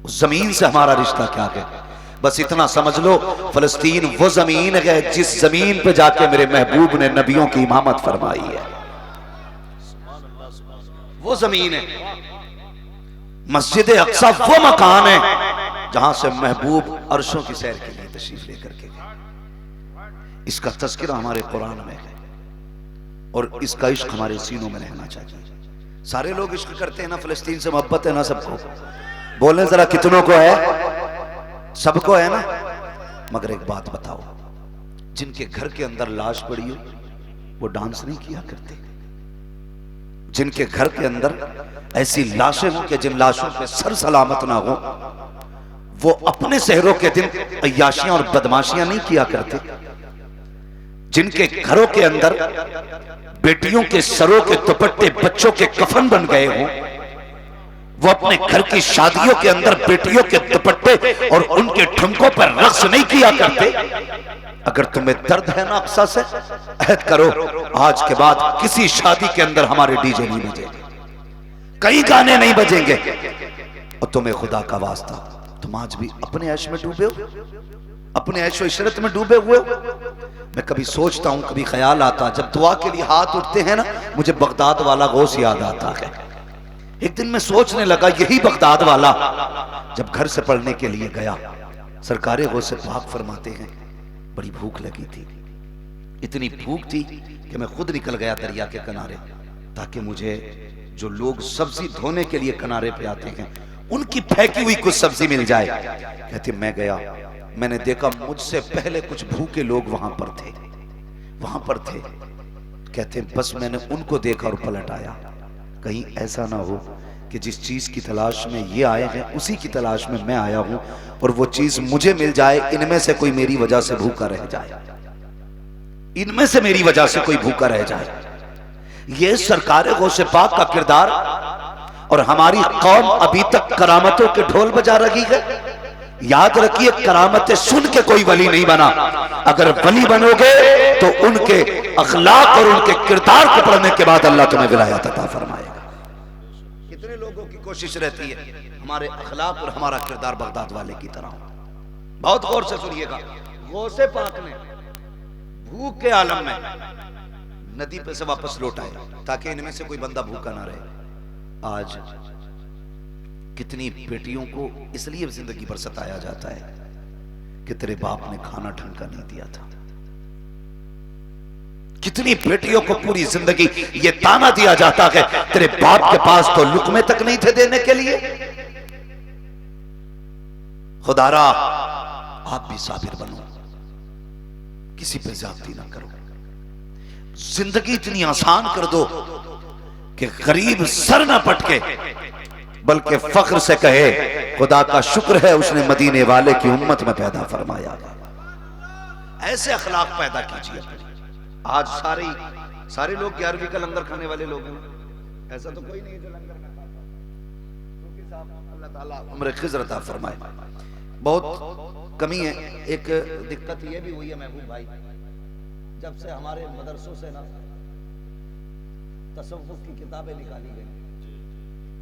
उस जमीन से हमारा रिश्ता क्या है? बस इतना समझ लो, फलस्तीन वो जमीन है जिस जमीन पे जाके मेरे महबूब ने नबियों की इमामत फरमाई है। वो जमीन है। मस्जिद अक्सा वो मकान है जहां से महबूब अर्शों की सैर के लिए तशरीफ लेकर के गए। इसका तज़किरा हमारे कुरान में है और इसका इश्क हमारे सीनों में रहना चाहिए। सारे लोग इश्क करते हैं ना, फलस्तीन से मोहब्बत है ना सबको? बोलें जरा कितनों को है? सबको है ना? मगर एक बात बताओ, जिनके घर के अंदर लाश पड़ी हो वो डांस नहीं किया करते। जिनके घर के अंदर ऐसी लाशें हो कि जिन लाशों पे सर सलामत ना हो, वो अपने शहरों के दिन अय्याशियां और बदमाशियां नहीं किया करते। जिनके घरों के अंदर बेटियों के सरों के दुपट्टे बच्चों के कफन बन गए हों, वो अपने घर की शादियों के अंदर बेटियों के दुपट्टे और उनके ठुमकों पर रक्स नहीं किया करते। अगर तुम्हें दर्द है ना अक्सा से, अहद करो आज के बाद किसी शादी के अंदर हमारे डीजे नहीं बजेंगे, कई गाने नहीं बजेंगे। और तुम्हें खुदा का वास्ता, तुम आज भी अपने ऐश में डूबे हो, अपने ऐशो इशरत में डूबे हुए हो। मैं कभी सोचता हूं, कभी ख्याल आता, जब दुआ के लिए हाथ उठते हैं ना, मुझे बगदाद वाला गौस याद आता है। एक दिन मैं सोचने लगा, यही बगदाद वाला जब घर से पढ़ने के लिए गया, सरकारे गौस पाक फरमाते हैं बड़ी भूख लगी थी। इतनी भूख थी कि मैं खुद निकल गया दरिया के किनारे, ताकि मुझे जो लोग सब्जी धोने के लिए किनारे पे आते हैं उनकी फेंकी हुई कुछ सब्जी मिल जाए। कहते मैं गया, मैंने देखा मुझसे पहले कुछ भूखे लोग वहां पर थे। कहते बस मैंने उनको देखा और पलट आया। कहीं ऐसा ना हो कि जिस चीज की तलाश में ये आए हैं उसी की तलाश में मैं आया हूं और वो चीज मुझे मिल जाए, इनमें से कोई मेरी वजह से भूखा रह जाए, इनमें से मेरी वजह से कोई भूखा रह जाए। ये सरकार गौसे पाक का किरदार। और हमारी कौम अभी तक करामतों के ढोल बजा रही है। याद रखिए, करामतें सुन के कोई वली नहीं बना। अगर वली बनोगे तो उनके अखलाक और उनके किरदार को पढ़ने के बाद अल्लाह तुम्हें विलायत अता फरमाएगा। कितने लोगों की कोशिश रहती है हमारे अखलाक और हमारा किरदार बगदाद वाले की तरह। बहुत गौर से सुनिएगा, गौसे पाक ने भूख के आलम में नदी पे से वापस लौट आए ताकि इनमें से कोई बंदा भूखा ना रहे। आज कितनी बेटियों को इसलिए जिंदगी पर सताया जाता है कि तेरे बाप ने खाना ढंग का नहीं दिया था। कितनी बेटियों को पूरी जिंदगी ये ताना दिया जाता है, तेरे बाप के पास तो लुकमे तक नहीं थे देने के लिए। खुदारा आप भी साबिर बनो, किसी पे ज्यादती ना करो। जिंदगी इतनी आसान कर दो कि गरीब सर ना पटके, बल्कि फख्र से कहे खुदा का शुक्र है उसने मदीने वाले की उम्मत में पैदा फरमाया। ऐसे अखलाक पैदा कीजिए। आज सारे लोग 11वीं का लंगर खाने वाले लोग हैं। ऐसा तो कोई नहीं जो लंगर ना खाता। अल्लाह ताला उम्र खिज़र अता फरमाए। बहुत कमी है। एक दिक्कत ये भी हुई है महबूब भाई, जब से हमारे मदरसों से ना तसव्वुफ की किताबें निकाली गई,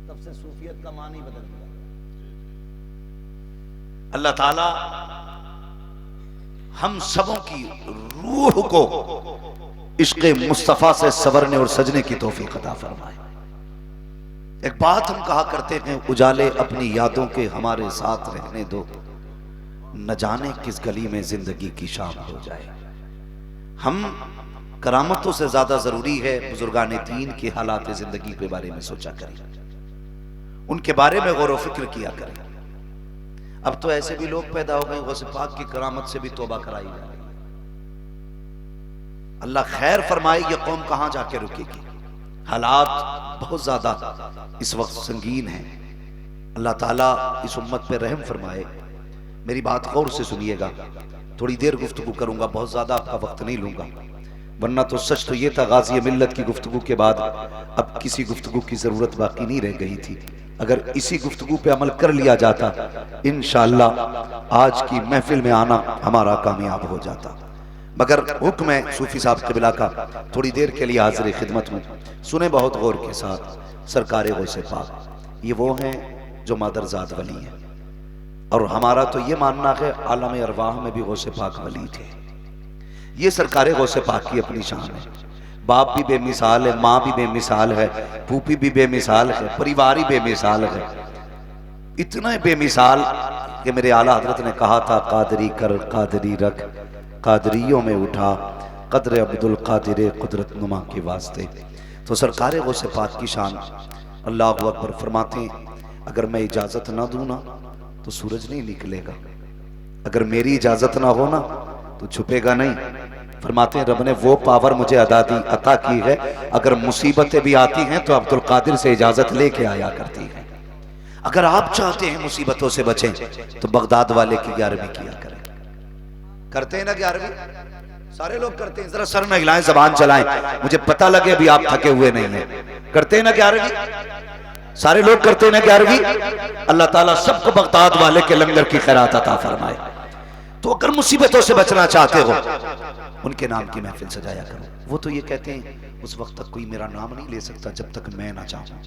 तब से सूफियत का मानी बदल गया। अल्लाह ताला हम सबों की रूह को इश्क़ मुस्तफ़ा से सवरने और सजने की तौफीक अता फरमाए। एक बात हम कहा करते हैं, उजाले अपनी यादों के हमारे साथ रहने दो, न जाने किस गली में जिंदगी की शाम हो जाए। हम करामतों से ज्यादा जरूरी है बुजुर्गाने दीन के हालात जिंदगी के बारे में सोचा करें, उनके बारे में गौर व फिक्र किया करें। अब तो ऐसे भी लोग पैदा हो गए गौसे पाक की करामत से भी तौबा कराई जा रही। अल्लाह खैर फरमाए, ये कौम कहां जाके रुकेगी। हालात बहुत ज्यादा इस वक्त संगीन है। अल्लाह ताला इस उम्मत पे रहम फरमाए। मेरी बात गौर से सुनिएगा, थोड़ी देर गुफ्तगू करूंगा, बहुत ज्यादा आपका वक्त नहीं लूंगा, वरना तो सच तो ये था गाज़ी मिल्लत की गुफ्तगू के बाद अब किसी गुफ्तगू की जरूरत बाकी नहीं रह गई थी। अगर इसी गुफ्तगू पे अमल कर लिया जाता, इंशाअल्लाह आज की महफिल में आना हमारा कामयाब हो जाता। मगर हुक्म है सूफी साहब क़िबला का, थोड़ी देर के लिए हाज़िर खिदमत में सुने बहुत गौर के साथ। सरकार गौसे पाक ये वो हैं जो मादरजाद वली हैं, और हमारा तो ये मानना है आलम अरवाह में भी गौसे पाक वली थे। ये सरकार गौसे पाक की अपनी शान है। बाप भी बेमिसाल है, माँ भी बेमिसाल है, फूफी भी बेमिसाल है, परिवार ही बेमिसाल है। इतना बेमिसाल कि मेरे आला हजरत ने कहा था, कादरी कर कादरी रख, कादरियों में उठा, कदर अब्दुल कादिर कुदरत नुमा के वास्ते। तो सरकार गौसे पाक की शान। अल्लाह अकबर फरमाते हैं, अगर मैं इजाज़त ना दूँ ना तो सूरज नहीं निकलेगा, अगर मेरी इजाज़त ना हो ना तो छुपेगा नहीं। फरमाते हैं, रब ने वो पावर मुझे अता की है, अगर मुसीबतें भी आती हैं तो अब्दुल कादिर से इजाज़त लेके आया करती है। अगर आप चाहते हैं मुसीबतों से बचें तो बगदाद वाले की 11वीं किया करें। करते हैं ना 11वीं? सारे लोग करते हैं। जरा सर न हिलाएं, जबान चलाएं, मुझे पता लगे अभी आप थके हुए नहीं हैं। करते हैं ना 11वीं? सारे लोग करते हैं ना 11वीं? अल्लाह ताला सबको बगदाद वाले के लंगर की खैरात अता फरमाए। तो अगर मुसीबतों से बचना चाहते हो उनके नाम की महफिल सजाया करो। वो तो ये कहते हैं उस वक्त तक कोई मेरा नाम नहीं ले सकता जब तक मैं ना चाहूं।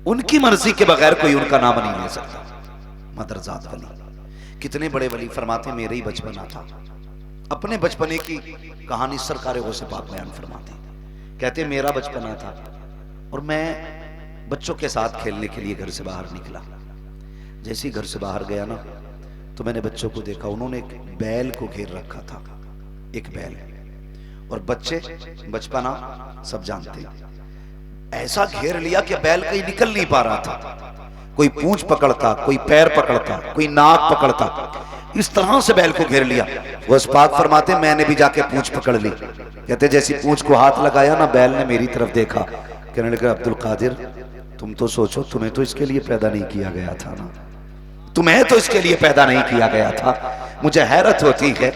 उनकी मर्जी के बगैर कोई उनका नाम नहीं ले सकता। मदरजात वली, कितने बड़े वली फरमाते मेरे ही बचपना था। अपने बचपने की कहानी सरकार गौसे पाक बयान फरमाते, कहते मेरा बचपना था और मैं बच्चों के साथ खेलने के लिए घर से बाहर निकला। जैसे ही घर से बाहर गया ना तो मैंने बच्चों को देखा, उन्होंने एक बैल को घेर रखा था, एक बैल। और बच्चे बचपना सब जानते हैं, ऐसा घेर लिया कि बैल कहीं निकल नहीं पा रहा था। कोई पूंछ पकड़ता, कोई पैर पकड़ता, कोई नाक पकड़ता, इस तरह से बैल को घेर लिया। वो पाक फरमाते मैंने भी जाके पूंछ पकड़ ली। कहते जैसी पूंछ को हाथ लगाया ना, बैल ने मेरी तरफ देखा, कहने लगा अब्दुल कादिर तुम तो सोचो, तुम्हें तो इसके लिए पैदा नहीं किया गया था ना, तुम्हें तो इसके लिए पैदा नहीं किया गया था। मुझे हैरत होती है,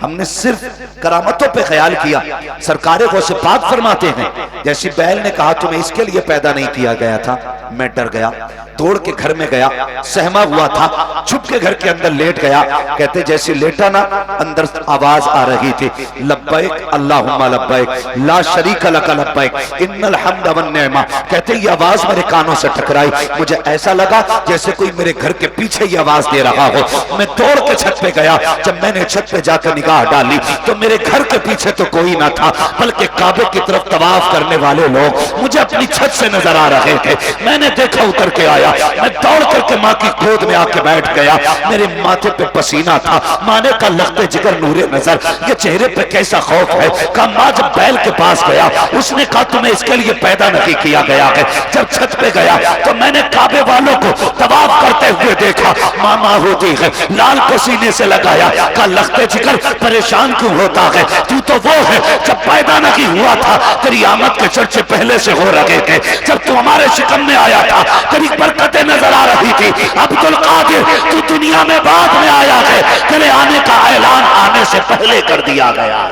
हमने सिर्फ करामतों पे ख्याल किया। सरकार गौसे पाक फरमाते हैं जैसी बैल ने कहा तुम्हें इसके लिए पैदा नहीं किया गया था, मैं डर गया, दौड़ के घर में गया, सहमा हुआ था, छुप के घर के अंदर लेट गया। कहते जैसे लेटा ना, अंदर आवाज आ रही थी, लब्बैक अल्लाहुम्मा लब्बैक ला शरीक लक लब्बैक इन्नल हम्द वन निअमा। कहते ये आवाज मेरे कानों से टकराई, मुझे ऐसा लगा जैसे कोई मेरे घर के पीछे ये आवाज दे रहा हो। मैं दौड़ के छत पे गया। जब मैंने छत पे जाकर निगाह डाली तो मेरे घर के पीछे तो कोई ना था, बल्कि काबे की तरफ तवाफ करने वाले लोग मुझे अपनी छत से नजर आ रहे थे। मैंने देखा, उतर के आया, मैं दौड़ करके माँ की गोद में आके बैठ गया। मेरे माथे पे पसीना था, माँ ने कहा लगते जिगर नूरे नजर, ये चेहरे पे कैसा खौफ है। कहा माँ जब बैल के पास गया उसने कहा तुम्हें इसके लिए पैदा नहीं किया गया है। जब छत पे गया तो मैंने काबे वालों को तवाफ करते हुए देखा, मामा होती है, लाल पसीने से लगाया। कहा लगते जिगर परेशान क्यों होता है, तू तो वो है जब पैदा नहीं हुआ था तेरी आमद के चर्चे पहले से हो रहे थे। जब तू हमारे शिकम में आया था तेरी बरकतें नजर आ रही थी। अब्दुल कादिर तू दुनिया में बाद में आया है, तेरे आने का ऐलान आने से पहले कर दिया गया।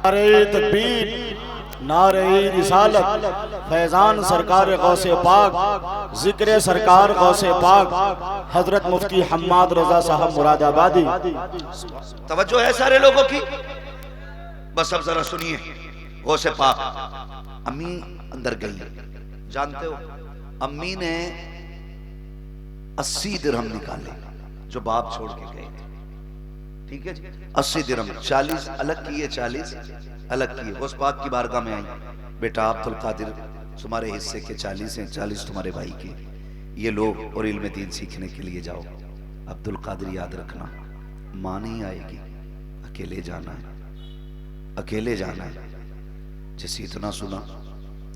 नारे तकबीर, नारे रिसालत, फैजान सरकार गौसे पाक, जिक्र सरकार गौसे पाक, हजरत मुफ्ती हम्माद रजा साहब मुरादाबादी। तवज्जो है सारे लोगों की? बस अब जरा सुनिए। गौसे पाक अम्मी अंदर गई, जानते हो अम्मी ने 80 दिरहम निकाले जो बाप छोड़ के गए थे। ठीक है जी, 80 दिरहम, 40 अलग किए, 40 अलग किए। गौस पाक की बारगाह में आई, बेटा अब्दुल कादिर तुम्हारे हिस्से के 40 हैं, 40 तुम्हारे भाई के, ये लो और इल्म दीन सीखने के लिए जाओ। अब्दुल कादिर याद रखना माँ नहीं आएगी, अकेले जाना है, अकेले जाना है। जैसे इतना सुना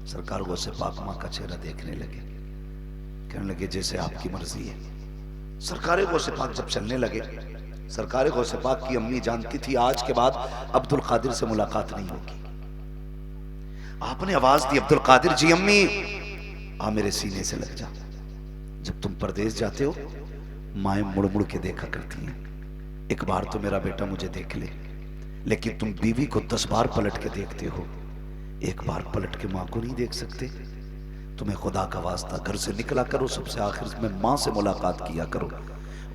सरकार गौसे पाक माँ का चेहरा देखने लगे, कहने लगे जैसे आपकी मर्जी है। सरकार गौसे पाक जब चलने लगे, सरकार गौसे पाक की अम्मी जानती थी आज के बाद अब्दुल कादिर से मुलाकात नहीं होगी। आपने आवाज दी, अब्दुल कादिर जी अम्मी आ मेरे सीने से लग जा। जब तुम परदेश जाते हो माएं मुड़ मुड़ के देखा करती हैं, एक बार तो मेरा बेटा मुझे देख ले, लेकिन तुम बीवी को 10 बार पलट के देखते हो, एक बार पलट के माँ को नहीं देख सकते। तुम्हें खुदा का वास्ता घर से निकला करो, सबसे आखिर में माँ से मुलाकात किया करो,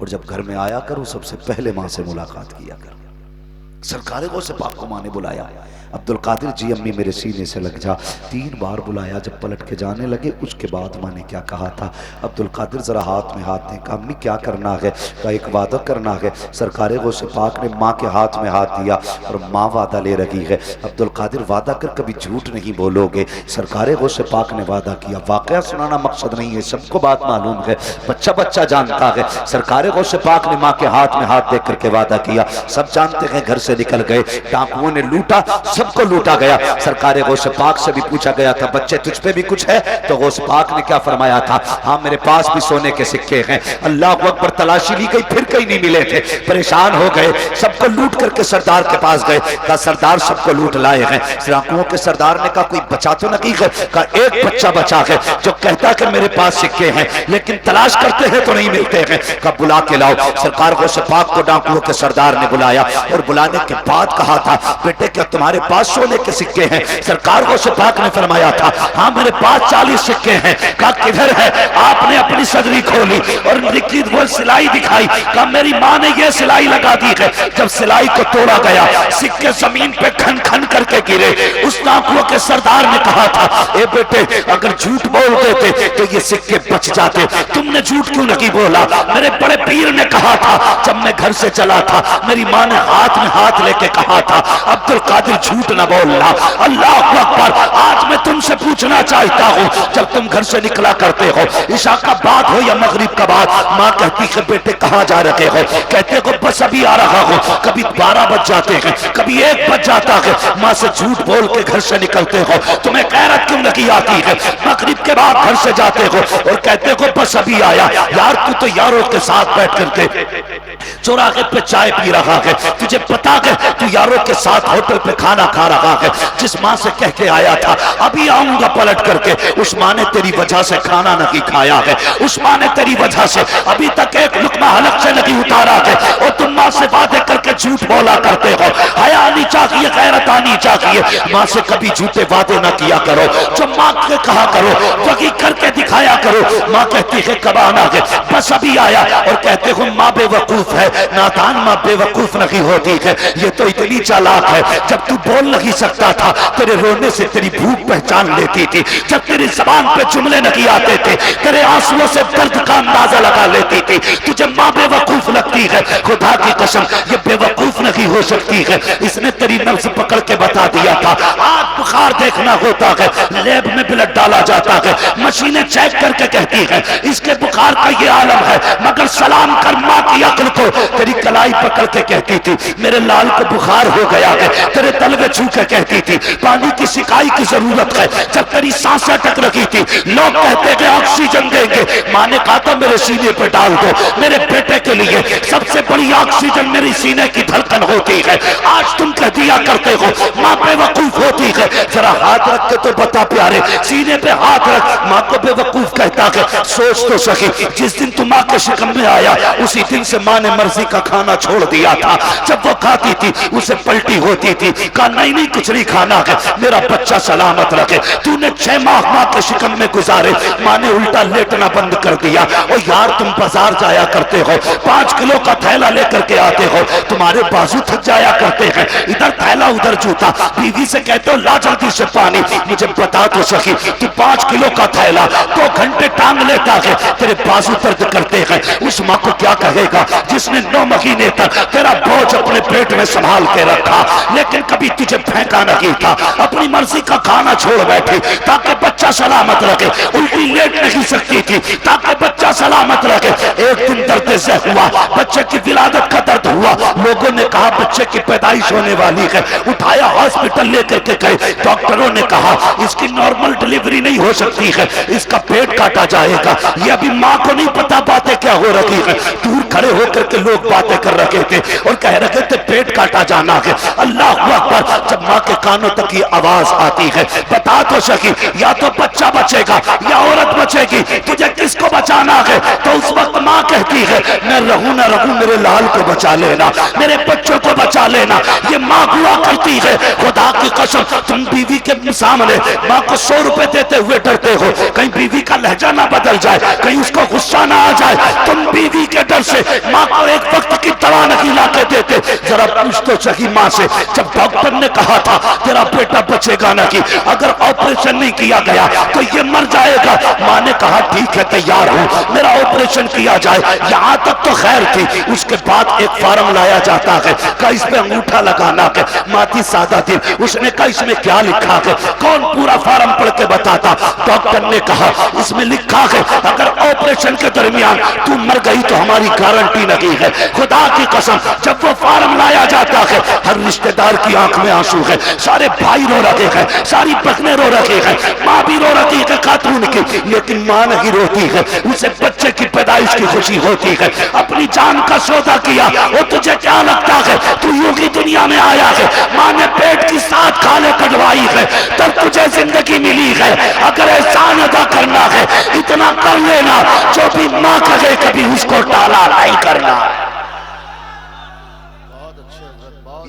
और जब घर में आया करो सबसे पहले माँ से मुलाकात किया करो। सरकार गौसे पाक को माँ ने बुलाया, अब्दुल कादिर जी अम्मी मेरे सीने से लग जा। 3 बार बुलाया, जब पलट के जाने लगे उसके बाद माँ ने क्या कहा था, अब्दुल कादिर जरा हाथ में हाथ ने कहा अम्मी क्या करना है, कहा एक वादा करना है। सरकार गौसे पाक ने माँ के हाथ में हाथ दिया और माँ वादा ले रही है, अब्दुल कादिर वादा कर कभी झूठ नहीं बोलोगे। सरकार गौसे पाक ने वादा किया, वाकया सुनाना मकसद नहीं है, सबको बात मालूम है, बच्चा बच्चा जानता है। सरकार गौसे पाक ने माँ के हाथ में हाथ देख करके वादा किया, सब जानते हैं, घर से निकल गए, डाकुओं ने लूटा, सबको लूटा गया। सरकार गौसे पाक से भी पूछा गया था बच्चे तुझ पे भी कुछ है, तो गौसे पाक ने क्या फरमाया था, हाँ मेरे पास भी सोने के सिक्के हैं। अल्लाह अकबर, तलाशी ली गई फिर कहीं नहीं मिले थे, परेशान हो गए, सबको लूट करके सरदार के पास गए, कहा सरदार सबको लूट लाए हैं। डाकुओं के सरदार ने कहा कोई बचा तो नहीं है, कहा एक बच्चा बचा है जो कहता है कि मेरे पास सिक्के हैं, लेकिन तलाश करते हैं तो नहीं मिलते हैं, कहा बुला के लाओ। सरकार गौसे पाक को डाकुओं के सरदार ने बुलाया और बुलाने के बाद कहा था बेटे क्या तुम्हारे पास सोने के सिक्के हैं? सरकार गौसे पाक ने फरमाया था हाँ मेरे पास 40 सिक्के हैं। कहा किधर है? आपने अपनी सदरी खोली और लिखी वो सिलाई दिखाई, कहा मेरी माँ ने ये सिलाई लगा दी है। जब सिलाई को तोड़ा गया सिक्के जमीन पे खन खन करके गिरे। उस डाकुओं के सरदार ने कहा था ए बेटे अगर झूठ बोल देते तो ये सिक्के बच जाते, तुमने झूठ क्यों नहीं बोला? मेरे बड़े पीर ने कहा था जब मैं घर से चला था मेरी माँ ने हाथ में हाथ लेके कहा था अब्दुल कादिर झूठ न बोलना। अल्लाह अकबर, आज मैं तुमसे पूछना चाहता हूँ जब तुम घर से निकला करते हो, ईशा का बाद हो या मगरिब का बाद, माँ कहती है बेटे कहाँ जा रहे हो? कहते हो बस अभी आ रहा हूँ। कभी 12 बज जाते हैं, कभी 1 बज जाता है, माँ से झूठ बोल के घर से निकलते हो, तुम्हें गैरत क्यों नहीं आती है? मगरिब के बाद घर से जाते हो और कहते हो बस अभी आया। यार तू तो यारों के साथ बैठ करके चौराहे पे चाय पी रहा है, तुझे पता है तू यारों के साथ होटल पे खाना खा रहा है। जिस माँ से कह के आया था अभी आऊंगा पलट करके, उस माँ ने तेरी वजह से खाना नहीं खाया है, उस माँ ने तेरी वजह से अभी तक एक लुकमा हलक से नहीं उतारा है, और तुम माँ से वादे करके झूठ बोला करते हो। हया आनी चाहिए, गैरत आनी चाहिए। माँ से कभी झूठे वादे ना किया करो, जो माँ के कहा करो वही करके दिखाया करो। माँ कहती है कब आना है? बस अभी आया। और कहते हो माँ बेवकूफ है, नादान माँ बेवकूफ नहीं होती है, ये तो इतनी चालाक है, जब तू बोल नहीं सकता था तेरे रोने से तेरी भूख पहचान लेती थी, जब तेरी जबान पे जुमले नहीं आते थे तेरे आंसुओं से दर्द का अंदाजा लगा लेती थी। तुझे माँ बेवकूफ लगती है, खुदा की कसम ये बेवकूफ नहीं हो सकती है, इसने तेरी नब्ज पकड़ के बता दिया था। आज बुखार देखना होता है, लैब में ब्लड डाला जाता है, मशीनें चेक करके कहती है इसके बुखार का ये आलम है, मगर सलाम कर माँ की अक्ल को। तेरी कलाई पकड़ के कहती थी मेरे लाल को बुखार हो गया है, तेरे तलवे छू के कहती थी पानी की सिकाई की जरूरत है। जब तेरी सांसें अटक रही थी लोग कहते थे ऑक्सीजन देंगे, माँ ने कहा था मेरे सीने पे डाल दो, मेरे बेटे के लिए सबसे बड़ी ऑक्सीजन मेरी सीने की धड़कन होती है। आज तुम कह दिया करते हो माँ बेवकूफ होती है, जरा हाथ रख के तो बता प्यारे, सीने पे हाथ रख, माँ को बेवकूफ कहता है। सोच तो सकी जिस दिन तुम माँ के शिकम में आया उसी दिन से माँ ने मर्जी का खाना छोड़ दिया था। जब वो खाती थी उसे पलटी होती थी, कहा नहीं नहीं कुछ नहीं खाना है, मेरा बच्चा सलामत रखे। तूने 6 माह माँ के शिकम में गुजारे, माँ ने उल्टा लेटना बंद कर दिया। और यार तुम बाजार जाया करते हो, 5 किलो का थैला लेकर के आते हो, तुम्हारे बाजू थक जाया करते हैं, इधर थैला उधर जूता, बीवी से कहते हो ला जल्दी से पानी। मुझे बता तो सकी तू 5 किलो का थैला 2 घंटे टांग लेता है, तेरे बाजू दर्द करते हैं, उस माँ को क्या कहेगा जिसने 9 महीने तक तेरा बोझ अपने पेट में संभाल के रखा, लेकिन कभी तुझे फेंका नहीं था, अपनी मर्जी का खाना छोड़ बैठी ताकि बच्चा सलामत रखे, उल्टी लेट नहीं सकती थी ताकि बच्चा सलामत रखे। एक दिन दर्द से हुआ, बच्चे की विलादत का दर्द हुआ, लोगों ने कहा बच्चे की पैदाइश होने वाली है, उठाया हॉस्पिटल लेकर के गए, डॉक्टरों ने कहा इसकी नॉर्मल डिलीवरी नहीं हो सकती है, इसका पेट काटा जाएगा। ये अभी माँ को नहीं पता बातें क्या हो रही है, दूर खड़े होकर के लोग बातें कर रहे थे और कह रहे थे पेट काटा जाना है। अल्लाह अकबर, जब माँ के कानों तक ये आवाज आती है बता तो सकी या तो बच्चा बचेगा या औरत बचेगी, तुझे किसको बचाना है? तो उस वक्त माँ कहती है मैं रहूं ना रहूं मेरे लाल को बचा लेना, मेरे बच्चों को बचा लेना। ये माँ हुआ करती है, खुदा की कसम तुम बीवी के सामने माँ को 100 रुपए देते हुए डरते हो कहीं बीवी का लहजा ना बदल जाए, कहीं उसको गुस्सा ना आ जाए। तुम बीवी के डर से माँ को एक वक्त की दवा नहीं ला के देते। जरा पूछ तो सही माँ से, जब डॉक्टर ने कहा था तेरा बेटा बचेगा नहीं, अगर ऑपरेशन नहीं किया गया तो ये मर जाएगा, माँ ने कहा ठीक है तैयार हूं, मेरा ऑपरेशन किया जाए। यहां तक तो खैर थी। उसके बाद एक फार्म लाया जाता है, का इस पे अंगूठा लगाना है। माँ थी सादा थी, उसने कहा इसमें क्या लिखा है? कौन पूरा फार्म पढ़ के बताता? डॉक्टर ने कहा इसमें लिखा है अगर ऑपरेशन के दरमियान तू मर गई तो हमारी गारंटी नहीं है। खुदा की कसम, जब वो फार्म लाया जाता है हर रिश्तेदार की आंख में आंसू है, सारे भाई रो रहे हैं, सारी बहनें रो रही है, माँ भी रो रही है खातून की, लेकिन माँ नहीं रोती है, उसे बच्चे की पैदाइश की खुशी होती है। अपनी जान का सौदा किया, वो तुझे क्या लगता है तू यूं ही दुनिया में आया है? माँ ने पेट की 7 खाले कटवाई है तब तुझे जिंदगी मिली है। अगर एहसान अदा करना है इतना कर लेना, जो भी माँ कहे कभी उसको टाला नहीं करना।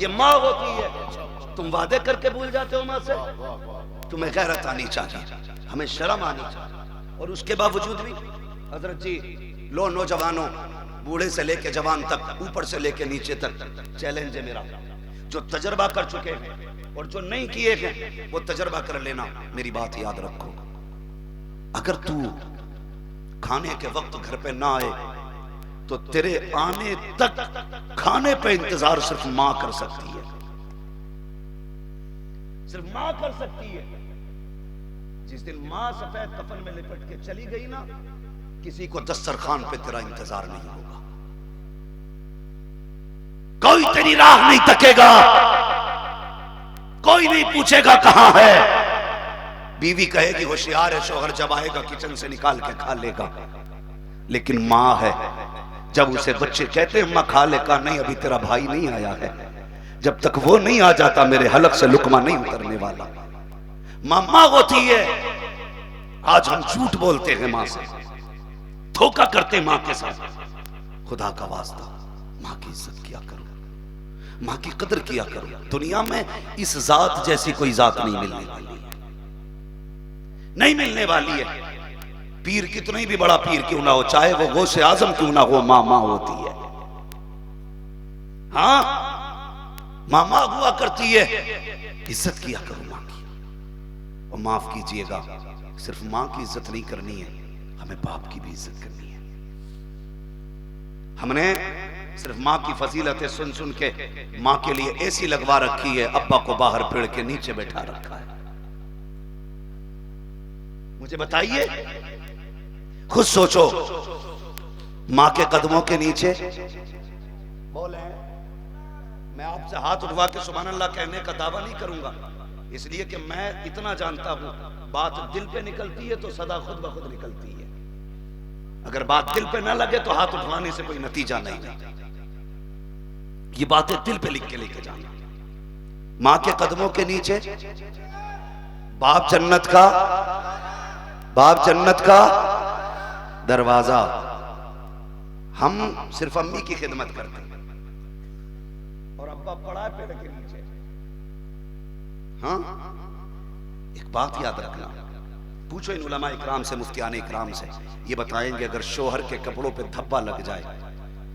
ये माँ होती है। तुम वादे करके भूल जाते हो माँ से। तुम्हें गैरत आनी चाहिए, हमें शर्म आनी चाहिए। और उसके बावजूद भी हजरत जी, लो नौजवानों, बूढ़े से लेके जवान तक, ऊपर से लेके नीचे तक चैलेंज है मेरा। जो तजर्बा कर चुके हैं और जो नहीं किए हैं वो तजर्बा कर लेना। मेरी बात याद रखो, अगर तू खाने के वक्त घर पे ना आए तो तेरे आने तक खाने पे इंतजार सिर्फ मां कर सकती है, सिर्फ मां कर सकती है। जिस दिन मां सफेद कफन में लिपट के चली गई ना, किसी को दस्तरखान पे तेरा इंतजार नहीं होगा, कोई तेरी राह नहीं तकेगा, कोई नहीं पूछेगा कहां है। बीवी कहेगी होशियार है, शौहर जब आएगा किचन से निकाल के खा लेगा। लेकिन मां है, जब उसे बच्चे कहते हैं मां खा ले, का नहीं अभी तेरा भाई नहीं आया है, जब तक वो नहीं आ जाता मेरे हलक से लुकमा नहीं उतरने वाला। मां होती है। आज हम झूठ बोलते हैं मां से, धोखा करते मां के साथ। खुदा का वास्ता मां की इज्जत किया करो, मां की कदर किया करो। दुनिया में इस जात जैसी कोई जात नहीं मिलने वाली है, नहीं मिलने वाली है। पीर कितना भी बड़ा पीर क्यों ना हो, चाहे वो गौसे आजम क्यों ना हो, मां मां होती है। हाँ, मां मां हुआ करती है। इज्जत किया करो मां की। और माफ कीजिएगा, सिर्फ मां की इज्जत नहीं करनी है, हमें बाप की भी इज्जत करनी है। हमने सिर्फ मां की फजीलतें सुन सुन के मां के लिए एसी लगवा रखी है, अब्बा को बाहर पेड़ के नीचे बैठा रखा है। मुझे बताइए, खुद सोचो, मां के कदमों के नीचे बोले। मैं आपसे हाथ उठवा के सुभान अल्लाह कहने का दावा नहीं करूंगा, इसलिए कि मैं इतना जानता हूं, बात दिल पे निकलती है तो सदा खुद ब खुद निकलती है। अगर बात दिल पे ना लगे तो हाथ उठवाने से कोई नतीजा नहीं। ये बातें दिल पे लिख के लेके जाना। मां के कदमों के नीचे बाप जन्नत का दरवाजा। हम सिर्फ अम्मी की खिदमत करते हैं और अब्बा पड़ा है पेड़ के नीचे। हाँ, एक बात याद रखना, पूछो इन उलमा इकराम से, मुफ्तियान इकराम से, ये बताएंगे अगर शोहर के कपड़ों पे धब्बा लग जाए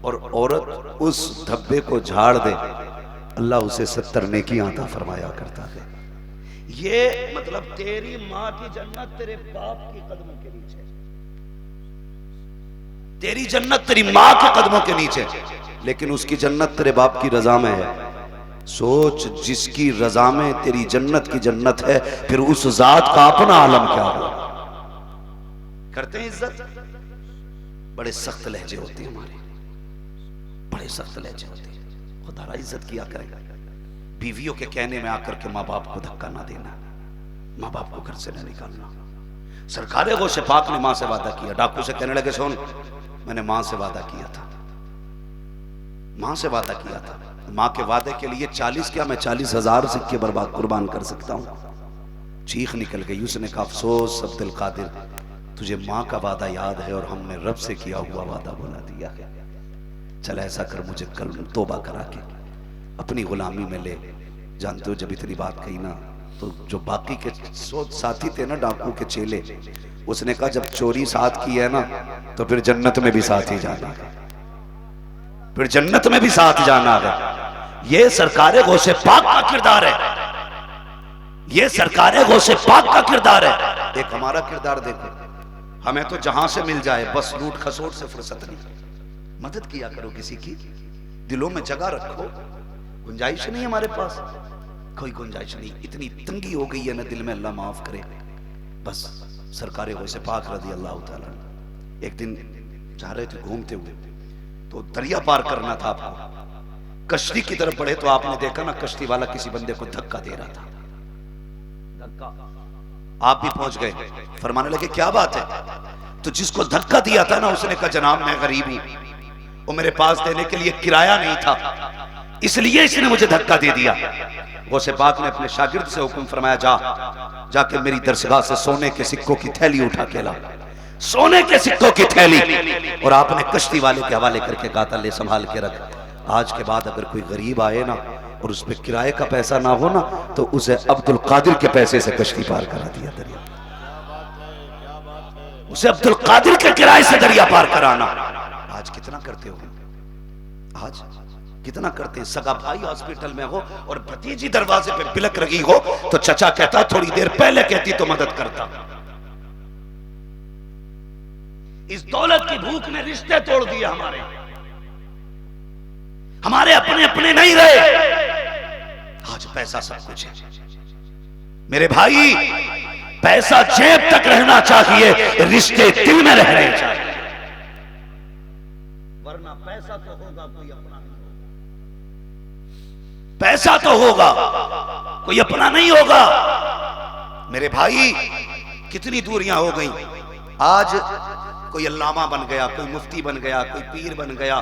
और औरत उस धब्बे को झाड़ दे, अल्लाह उसे 70 नेकी अता फरमाया करता है। ये मतलब तेरी माँ की जन्नत तेरे बाप के कदमों के नीचे, तेरी जन्नत तेरी माँ के कदमों के नीचे, लेकिन उसकी जन्नत तेरे बाप की रजा में है। सोच, जिसकी रजा में तेरी जन्नत की जन्नत है, फिर उस जात का अपना आलम क्या हो। करते हैं इज्जत, बड़े सख्त लहजे होते हैं हमारे, बड़े सख्त लहजे होते हैं। खुदा इज्जत किया करेगा। बीवियों के कहने में आकर के माँ बाप को धक्का ना देना, माँ बाप को घर से न निकालना। सरकार गौसे पाक ने माँ से वादा किया, डाकू से कहने लगे सुन, मैंने माँ से वादा किया था, माँ से वादा किया था। माँ के वादे के लिए 40 क्या, मैं 40,000 सिक्के बर्बाद कुर्बान कर सकता हूँ। चीख निकल गई। उसने कहा अफसोस अब्दुल कादिर, तुझे माँ का वादा याद है और हमने रब से किया हुआ वादा भुला दिया है। चल ऐसा कर, मुझे कल तौबा करा के अपनी गुलामी में ले। जानते हो जब इतनी बात कही ना, तो जो बाकी के साथी थे ना, डाकू के चेले, उसने कहा जब चोरी साथ की है ना तो फिर जन्नत में भी साथ ही जाना है, फिर जन्नत में भी साथ जाना है। ये सरकारे गौसे पाक का किरदार है, ये सरकारे गौसे पाक का किरदार है। एक हमारा किरदार देखो, हमें तो जहां से मिल जाए बस लूट खसोट से फुर्सत नहीं। मदद किया करो किसी की, दिलों में जगह रखो। गुंजाइश नहीं हमारे पास, कोई गुंजाइश नहीं, इतनी तंगी हो गई है ना दिल में, अल्लाह माफ करे। बस सरकारे गौसे पाक रज़ी अल्लाह ताला एक दिन जा रहे थे घूमते हुए, तो दरिया पार करना था आपको, कश्ती की तरफ बढ़े तो आपने देखा ना कश्ती वाला किसी बंदे को धक्का दे रहा था। धक्का आप भी पहुंच गए, फरमाने लगे क्या बात है? तो जिसको धक्का दिया था ना उसने कहा जनाब मैं गरीब हूं, वो मेरे पास देने के लिए किराया नहीं था, इसलिए इसने मुझे धक्का दे दिया। गौसे पाक ने अपने शागिर्द से हुक्म फरमाया जाके मेरी दरसगाह से सोने के सिक्कों की थैली उठा के ला, सोने के सिक्कों की थैली, और आपने कश्ती वाले के हवाले करके कहा था ले संभाल के रख, आज के बाद अगर कोई गरीब आए ना और उस पर किराए का पैसा ना हो ना तो उसे अब्दुल कादिर के पैसे से कश्ती पार करा दिया दरिया, उसे अब्दुल कादिर के किराए से दरिया पार कराना। आज कितना करते हो, आज कितना करते हैं? सगा भाई हॉस्पिटल में हो और भतीजी दरवाजे पे बिलक रही हो तो चचा कहता थोड़ी देर पहले कहती तो मदद करता। इस दौलत की भूख ने रिश्ते तोड़ दिए हमारे अपने अपने नहीं रहे। आज पैसा सब कुछ है मेरे भाई, पैसा जेब तक रहना चाहिए, रिश्ते दिल में रहने चाहिए, वरना पैसा तो होगा कोई अपना नहीं होगा, पैसा तो होगा कोई अपना नहीं होगा। मेरे भाई कितनी दूरियां हो गई, आज कोई अल्लामा बन गया, कोई मुफ्ती बन गया, कोई पीर बन गया,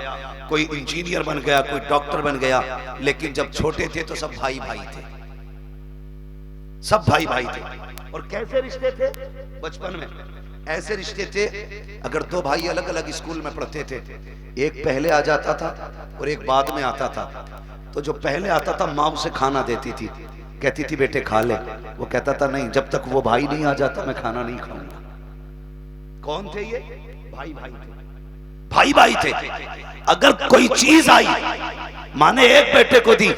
कोई इंजीनियर बन गया, कोई डॉक्टर बन गया, लेकिन जब छोटे थे तो सब भाई भाई थे, सब भाई भाई थे। और कैसे रिश्ते थे बचपन में? ऐसे रिश्ते थे अगर दो भाई अलग अलग स्कूल में पढ़ते थे, एक पहले आ जाता था और एक बाद में आता था, तो जो पहले आता था माँ उसे खाना देती थी, कहती थी बेटे खा ले, वो कहता था नहीं जब तक वो भाई नहीं आ जाता मैं खाना नहीं खाऊंगा। कौन थे ये? भाई भाई थे, भाई भाई थे। अगर कोई चीज आई माने एक बेटे को दी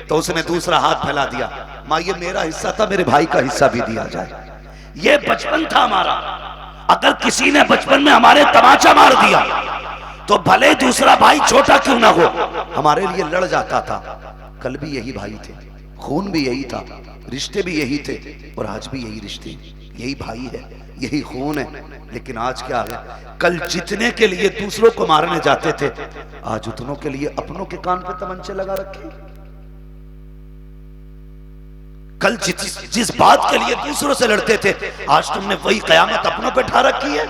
तो उसने दूसरा हाथ फैला दिया, माँ ये मेरा हिस्सा था मेरे भाई का हिस्सा भी दिया जाए, ये बचपन था हमारा। अगर किसी ने बचपन में हमारे तमाचा मार दिया तो भले दूसरा भाई छोटा क्यों ना हो हमारे लिए लड़ जाता था। कल भी यही भाई थे, खून भी यही था, रिश्ते भी यही थे, और आज भी यही रिश्ते, यही भाई है, यही खून है। लेकिन आज क्या है, कल जितने के लिए दूसरों को मारने जाते थे आज उतनों के लिए अपनों के कान पे तमंचे लगा रखे। कल जिस बात के लिए दूसरों से लड़ते थे आज तुमने वही कयामत अपनों पे ढा रखी है।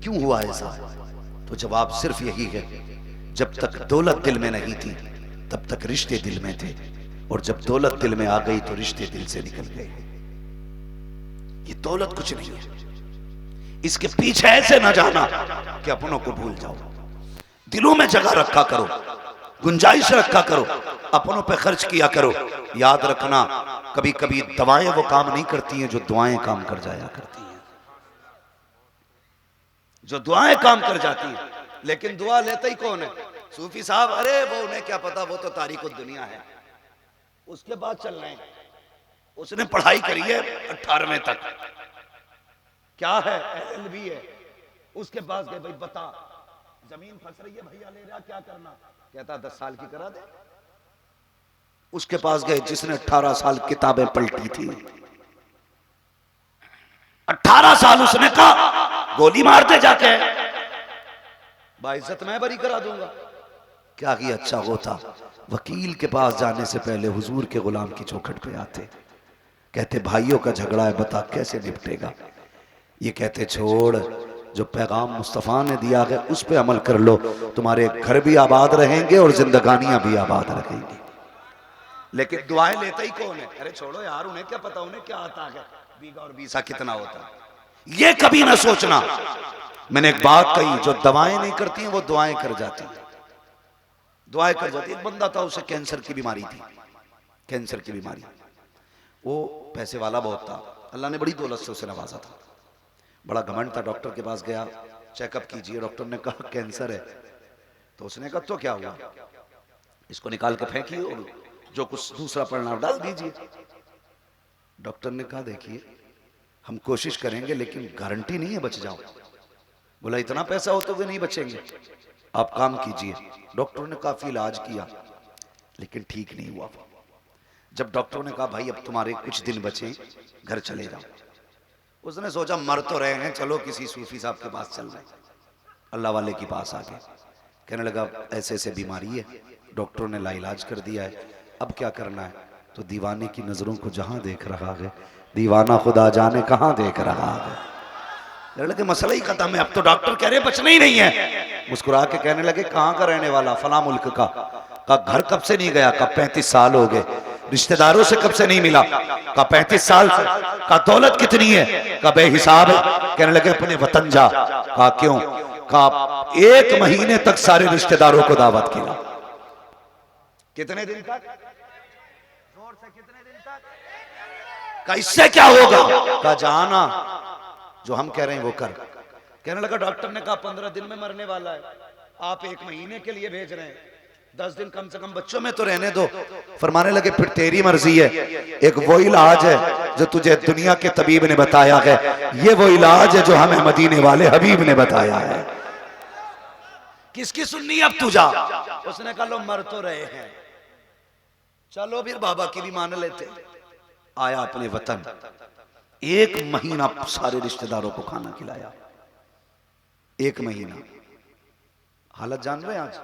क्यों हुआ ऐसा? तो जवाब सिर्फ यही है, जब तक दौलत दिल में नहीं थी तब तक रिश्ते दिल में थे, और जब दौलत दिल में आ गई तो रिश्ते दिल से निकल गए। ये दौलत कुछ नहीं है, इसके पीछे ऐसे ना जाना कि अपनों को भूल जाओ। दिलों में जगह रखा करो, गुंजाइश रखा करो, अपनों पे खर्च किया करो। याद रखना कभी कभी दवाएं वो काम नहीं करती हैं जो दुआएं काम कर जाया करती हैं, जो दुआएं काम कर जाती हैं। लेकिन दुआ लेता ही कौन है? सूफी साहब, अरे वो उन्हें क्या पता, वो तो तारीख दुनिया है, उसके बाद चल रहे हैं। उसने पढ़ाई करी है 18वें तक, क्या है LLB है, उसके पास गए भाई बता जमीन फंस रही है भैया ले रहा क्या करना, कहता 10 साल की करा दे। उसके पास गए जिसने 18 साल किताबें पलटी थी, 18 साल उसने कहा गोली मार दे जाके, बाइज्जत मैं बरी करा दूंगा। क्या ही अच्छा होता वकील के पास जाने से पहले हुजूर के गुलाम की चौखट पे आते, कहते भाइयों का झगड़ा है बता कैसे निपटेगा। ये कहते छोड़, जो पैगाम मुस्तफ़ा ने दिया है उस पे अमल कर लो, तुम्हारे घर भी आबाद रहेंगे और जिंदगानियां भी आबाद रहेंगी। लेकिन दुआएं लेता ही कौन है? अरे छोड़ो यार, उन्हें क्या पता, उन्हें क्या आता है बीघा और बीसा कितना होता है, ये कभी ना सोचना। मैंने एक बात कही, जो दवाएं नहीं करती हैं वो दुआएं कर जाती हैं, दुआएं कर जाती। एक बंदा था उसे कैंसर की बीमारी थी, कैंसर की बीमारी, वो पैसे वाला बहुत था, अल्लाह ने बड़ी दौलत से उसे नवाजा था, बड़ा घमंड था। डॉक्टर के पास गया, चेकअप कीजिए। डॉक्टर ने कहा कैंसर है। तो उसने कहा तो क्या हुआ, इसको निकाल के फेंकिए और जो कुछ दूसरा पड़ना डाल दीजिए। डॉक्टर ने कहा देखिए हम कोशिश करेंगे लेकिन गारंटी नहीं है बच जाओ। बोला इतना पैसा हो तो वे नहीं बचेंगे, आप काम कीजिए। डॉक्टर ने काफी इलाज किया लेकिन ठीक नहीं हुआ। जब डॉक्टर ने कहा भाई अब तुम्हारे कुछ दिन बचे, घर चले जाओ, उसने सोचा मर तो रहे हैं, चलो किसी सूफी साहब के पास चल रहे, अल्लाह वाले के पास आ गए। कहने लगा ऐसे ऐसे बीमारी है, डॉक्टरों ने लाइलाज कर दिया है, अब क्या करना है। तो दीवाने की नजरों को जहां देख रहा है, दीवाना खुदा जाने कहां देख रहा है। लड़के मसला ही खत्म है, अब तो डॉक्टर कह रहे बचना ही नहीं है। मुस्कुरा के कहने लगे कहां का रहने वाला, फला मुल्क का। घर कब से नहीं गया, का 35 साल हो गए। रिश्तेदारों से कब से नहीं मिला, का 35 साल से। का दौलत कितनी है, का बेहिसाब है। कहने लगे अपने वतन जा। का क्यों, का 1 महीने तक सारे रिश्तेदारों को दावत किया। कितने दिन तक, जोर से कितने दिन तक। का इससे क्या होगा, का जाना जो हम कह रहे हैं वो कर। कहने लगा डॉक्टर ने कहा 15 दिन में मरने वाला है, आप 1 महीने के लिए भेज रहे हैं, 10 दिन कम से कम बच्चों में तो रहने दो। फरमाने लगे फिर तेरी मर्जी है, एक वो इलाज है जो तुझे दुनिया के तबीब ने बताया है, ये वो इलाज है जो हमें मदीने वाले हबीब ने बताया है। किसकी सुननी अब तू जा। उसने कहा लो मर तो रहे हैं, चलो फिर बाबा की भी मान लेते। आया अपने वतन, 1 महीना सारे रिश्तेदारों को खाना खिलाया, 1 महीना। हालत जान रहे आज,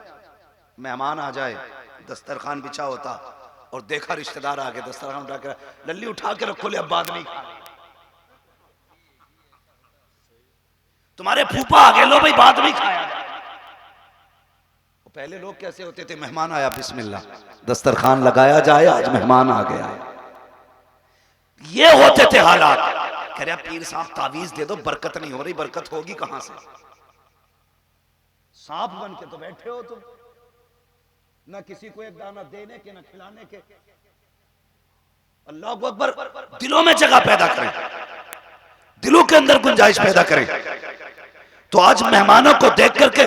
मेहमान आ जाए, दस्तरखान बिछा होता और देखा रिश्तेदार आ गए, दस्तरखान उठा के लल्ली उठा के रखो ले, अब बाद नहीं खाना। तुम्हारे फूफा आ गए, लो भाई बाद में खाया। पहले लोग कैसे होते थे, मेहमान आया बिस्मिल्लाह, दस्तरखान लगाया जाए, आज मेहमान आ गया। ये होते थे हालात। कह रहा पीर साहब तावीज दे दो, बरकत नहीं हो रही। बरकत होगी कहां से, सांप बन के तो बैठे हो तुम, ना किसी को एक दाना देने के ना खिलाने के। अल्लाह अकबर। दिलों में जगह पैदा करें, दिलों के अंदर गुंजाइश पैदा करें। तो आज मेहमानों को देख करके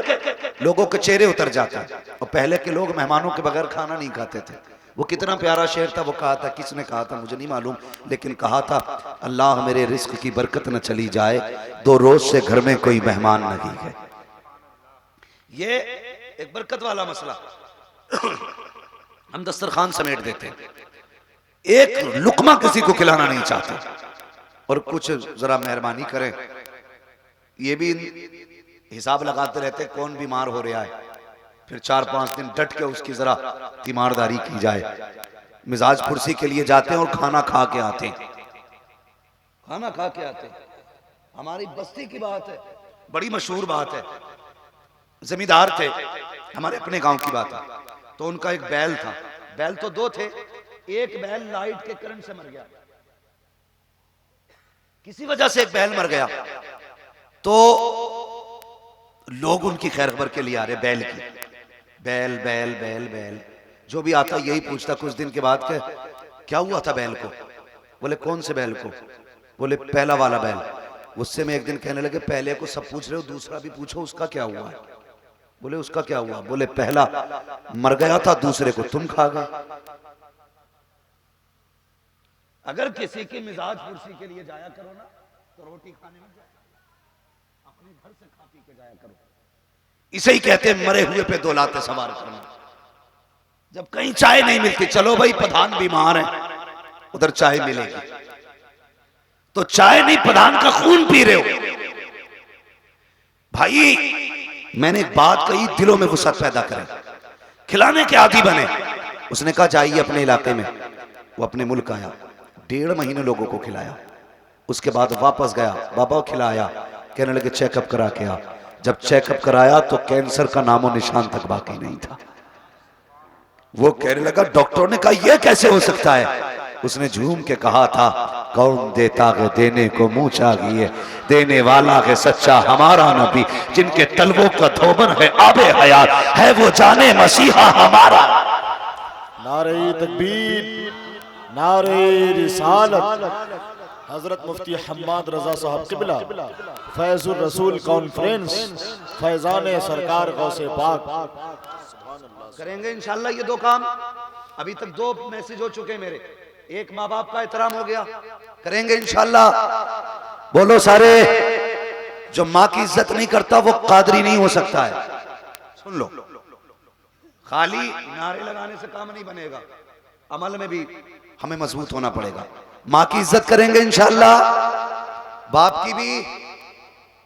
लोगों के चेहरे उतर जाते हैं। और पहले के लोग मेहमानों के बगैर खाना नहीं खाते थे। वो कितना प्यारा शेर था, वो कहा था, किसने कहा था मुझे नहीं मालूम, लेकिन कहा था अल्लाह मेरे रिस्क की बरकत न चली जाए, 2 रोज से घर में कोई मेहमान नहीं है। ये एक बरकत वाला मसला। हम दस्तरखान समेट देते हैं, एक लुकमा किसी को खिलाना नहीं चाहते। और कुछ जरा मेहरबानी करें, ये भी हिसाब लगाते रहते कौन बीमार हो रहा है, फिर 4-5 दिन डट के उसकी जरा तीमारदारी की जाए। मिजाज फुर्सी के लिए जाते हैं और खाना खा के आते हैं, खाना खा के आते हैं। हमारी बस्ती की बात है, बड़ी मशहूर बात है। जमींदार थे, हमारे अपने गांव की बात है। तो उनका एक बैल था, बैल तो 2 थे, एक बैल लाइट के करंट से मर गया, किसी वजह से एक बैल मर गया। तो लोग उनकी खैर खबर के लिए आ रहे, बैल की, बैल बैल बैल बैल, जो भी आता यही पूछता कुछ दिन के बाद के क्या हुआ था बैल को। बोले कौन से बैल को, बोले पहला वाला बैल। उससे मैं एक दिन कहने लगे पहले को सब पूछ रहे हो, दूसरा भी पूछो उसका क्या हुआ है। बोले उसका क्या हुआ, बोले पहला मर गया था, दूसरे को तुम खा गए। अगर किसी की मिजाज फुर्सी के लिए जाया करो ना, तो रोटी खाने में जाए, अपने घर से खा पी के जाया करो। इसे ही कहते हैं मरे हुए पे दौलाते सवार करना। जब कहीं चाय नहीं मिलती, चलो भाई प्रधान बीमार है, उधर चाय मिलेगी, तो चाय नहीं प्रधान का खून पी रहे हो। भाई मैंने एक बात कही, दिलों में वसअत पैदा करें, खिलाने के आदी बने। उसने कहा जाइए अपने इलाके में। वो अपने मुल्क आया, 1.5 महीने लोगों को खिलाया, उसके बाद वापस गया, बाबा को खिलाया। कहने लगे चेकअप करा के आ। जब चेकअप कराया तो कैंसर का नामो निशान तक बाकी नहीं था। वो कहने लगा, डॉक्टर ने कहा यह कैसे हो सकता है। उसने झूम के कहा था, कौन देता है देने को मुंह चाहिए, देने वाला है सच्चा हमारा नबी, जिनके तलवों का धोबन है आबे हयात, है वो जाने मसीहा हमारा। नारे तकबीर, नारे रिसालत। हजरत मुफ्ती हम्माद रजा साहब किबला फैजुर रसूल कॉन्फ्रेंस फैजान सरकार गौसे पाक। करेंगे इंशाल्लाह ये दो काम। अभी तक दो मैसेज हो चुके मेरे। एक माँ बाप का एहतराम हो गया, करेंगे इंशाल्लाह। बोलो सारे, जो माँ की इज्जत नहीं करता वो कादरी नहीं हो सकता है। सुन लो, खाली नारे लगाने से काम नहीं बनेगा, अमल में भी हमें मजबूत होना पड़ेगा। माँ की इज्जत करेंगे इंशाल्लाह, बाप की भी।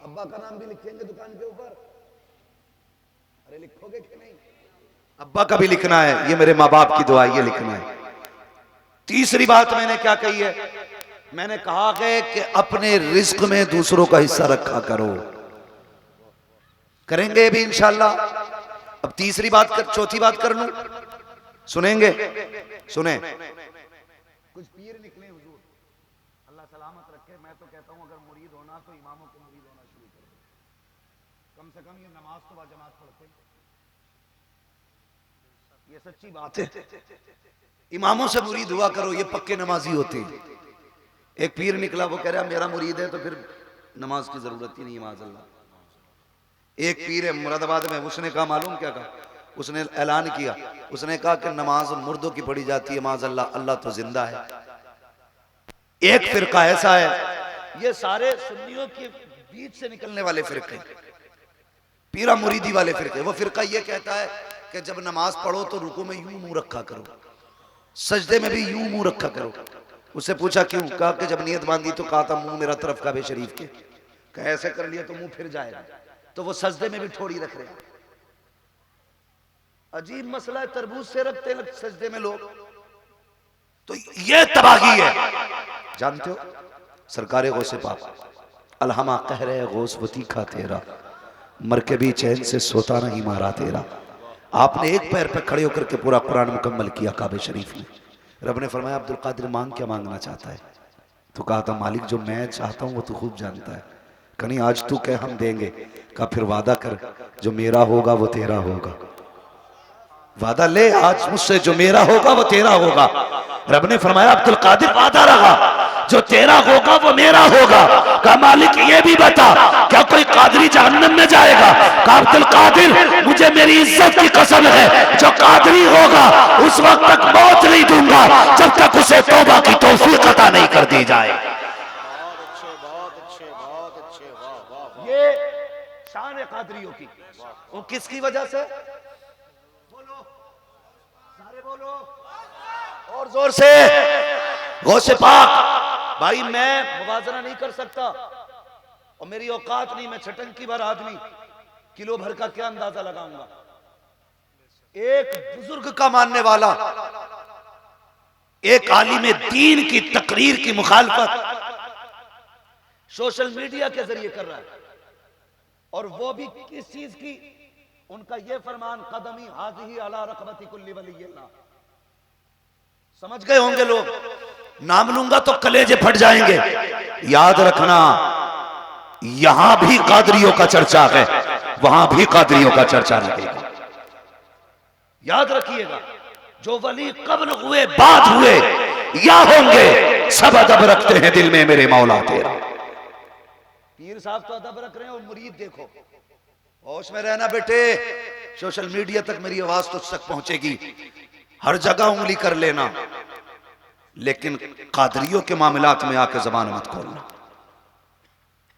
अब्बा का नाम भी लिखेंगे दुकान के ऊपर। अरे लिखोगे कि नहीं? अब्बा का भी लिखना है, ये मेरे माँ बाप की दुआ, ये लिखना है। तीसरी बात मैंने क्या कही है? मैंने कहा है कि अपने रिस्क में दूसरों का हिस्सा रखा करो। करेंगे भी इंशाल्लाह। अब तीसरी बात कर, चौथी बात कर लूं, सुनेंगे? सुने। कुछ पीर निकले हुजूर, अल्लाह सलामत रखे। मैं तो कहता हूं अगर मुरीद होना तो इमामों के मुरीद होना शुरू कर दो। कम से कम ये नमाज तो बाजमात पढ़ते, ये सच्ची बात है। इमामों से मुरीद हुआ करो, ये पक्के नमाजी होते हैं। एक पीर निकला, वो कह रहा मेरा मुरीद है तो फिर नमाज की जरूरत ही नहीं, माज़अल्लाह। एक पीर है मुरादाबाद में, उसने कहा मालूम क्या कहा? उसने ऐलान किया, उसने कहा कि नमाज मुर्दों की पढ़ी जाती है, माज़अल्लाह, अल्लाह तो जिंदा है। एक फिरका ऐसा है, ये सारे सुन्नियों के बीच से निकलने वाले फिरके, पीरा मुरीदी वाले फिरके। वो फिरका ये कहता है कि जब नमाज पढ़ो तो रुकू में यूं मुंह रखा करो, सजदे में भी यूं मुंह रखा करो। उससे पूछा क्यों? कहा कि जब नियत बांधी तो कहा था मुंह मेरा तरफ काबे शरीफ के, कहा ऐसे कर लिया तो मुंह फिर जाएगा, तो वो सजदे में भी ठोड़ी रख रहे हैं। अजीब मसला है, तरबूज से रखते हैं सजदे में लोग, तो ये तबाही है। जानते हो सरकारे गौसे पाक अलहमा कह रहे गौसवती खा तेरा, मर के भी चैन से सोता नहीं मारा तेरा। आपने एक पैर पर खड़े होकर के पूरा कुरान मुकम्मल किया काबे शरीफ में। रब ने फरमाया अब्दुल कादिर मांग, क्या मांगना चाहता है? तो कहा था मालिक जो मैं चाहता हूं वो तू खूब जानता है। कहीं आज तू कह हम देंगे। कहा फिर वादा कर, जो मेरा होगा वो तेरा होगा। वादा ले आज मुझसे, जो मेरा होगा वो तेरा होगा। रब ने फरमाया अब्दुल कादिर वादा रहा, जो तेरा होगा वो मेरा होगा। कहा मालिक ये भी बता, क्या कोई कादरी जहन्नम में जाएगा? कहा अब्दुल कादिर मुझे मेरी इज्जत की कसम है, जो कादरी होगा उस वक्त तक मौत नहीं दूंगा जब तक उसे तौबा की तौफीक अता नहीं कर दी जाए। ये शान है कादरियों की। वो किसकी वजह से? बोलो सारे, बोलो और जोर से। गौसे पाक भाई, मैं मुवाजना नहीं कर सकता और मेरी औकात नहीं, मैं छटंकी भर आदमी, किलो भर का क्या अंदाजा लगाऊंगा। एक बुजुर्ग का मानने वाला, एक आलिम दीन की तकरीर की मुखालफत सोशल मीडिया के जरिए कर रहा है, और वो भी किस चीज की? उनका ये फरमान कदमी हाज़िही अला रक़बती कुल्ली वलिय्यिल्लाह। समझ गए होंगे लोग, नाम लूंगा तो कलेजे फट जाएंगे। याद रखना, यहां भी कादरियों का चर्चा है, वहां भी कादरियों का चर्चा रहेगा। याद रखिएगा, जो वली कब्ल हुए, बाद हुए या होंगे, सब अदब रखते हैं दिल में मेरे मौला तेरा। पीर साहब तो अदब रख रहे हैं और मुरीद देखो। होश में रहना बेटे, सोशल मीडिया तक मेरी आवाज तुझ तक पहुंचेगी, हर जगह उंगली कर लेना, लेकिन कादरियों के मामलात में आके जबान मत खोलना।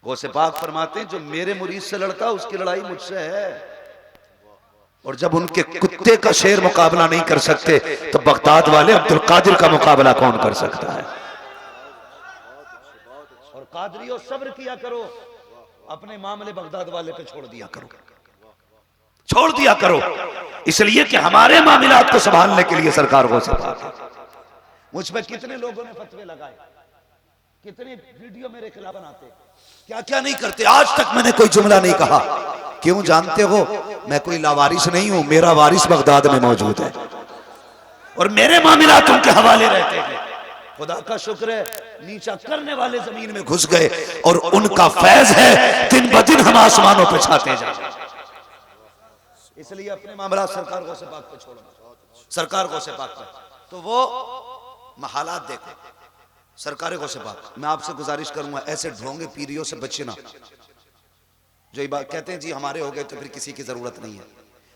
गौसे पाक फरमाते हैं जो मेरे मुरीद से लड़ता उसकी लड़ाई मुझसे है, और जब उनके कुत्ते का शेर मुकाबला नहीं कर सकते तो बगदाद वाले अब्दुल कादिर का मुकाबला कौन कर सकता है? और कादरियों सब्र किया करो, अपने मामले बगदाद वाले पे छोड़ दिया करो, छोड़ दिया करो, इसलिए कि हमारे मामलात को संभालने के लिए सरकार गौसे पाक है। मुझ पे कितने लोगों ने फतवे लगाए, कितने वीडियो मेरे खिलाफ बनाते, क्या क्या नहीं करते। आज तक मैंने कोई जुमला नहीं कहा। क्यों जानते हो? मैं कोई लावारिस नहीं हूं, मेरा वारिस बगदाद में मौजूद है और मेरे मामलात उनके हवाले रहते हैं। खुदा का शुक्र है, नीचा करने वाले जमीन में घुस गए और उनका फैज है, दिन ब दिन हम आसमानों पे छाते जा रहे हैं। इसलिए अपने मामला सरकार गौसे पाक पे छोड़ना, सरकार गौसे पाक पे। तो वो मैं हालात देखो सरकार गौसे पाक। मैं आपसे गुजारिश करूंगा ऐसे ढोंगे पीरियों से बचना जो ये बात कहते हैं जी हमारे हो गए तो फिर किसी की जरूरत नहीं है।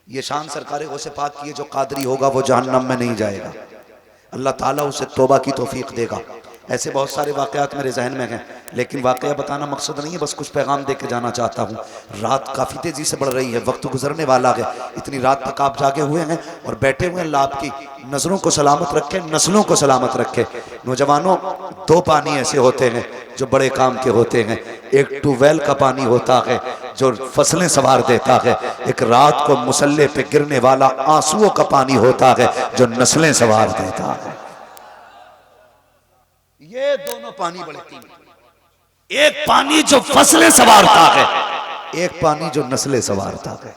ये शान सरकार गौसे पाक की है, जो कादरी होगा वो जहन्नम में नहीं जाएगा, अल्लाह ताला उसे तौबा की तौफीक देगा। ऐसे बहुत सारे वाक़यात मेरे जहन में हैं, लेकिन वाक़या बताना मकसद नहीं है, बस कुछ पैगाम दे के जाना चाहता हूँ। रात काफ़ी तेज़ी से बढ़ रही है, वक्त गुजरने वाला है, इतनी रात तक आप जागे हुए हैं और बैठे हुए हैं। अल्लाह आपकी नज़रों को सलामत रखे, नस्लों को सलामत रखे। नौजवानों, दो पानी ऐसे होते हैं जो बड़े काम के होते हैं। एक ट्यूबवेल का पानी होता है जो फसलें संवार देता है, एक रात को मुसल्ले पे गिरने वाला आंसुओं का पानी होता है जो नस्लें संवार देता है। ये दोनों पानी बड़े कीमती, एक पानी जो फसलें संवारता है, एक पानी जो नस्लें संवारता है।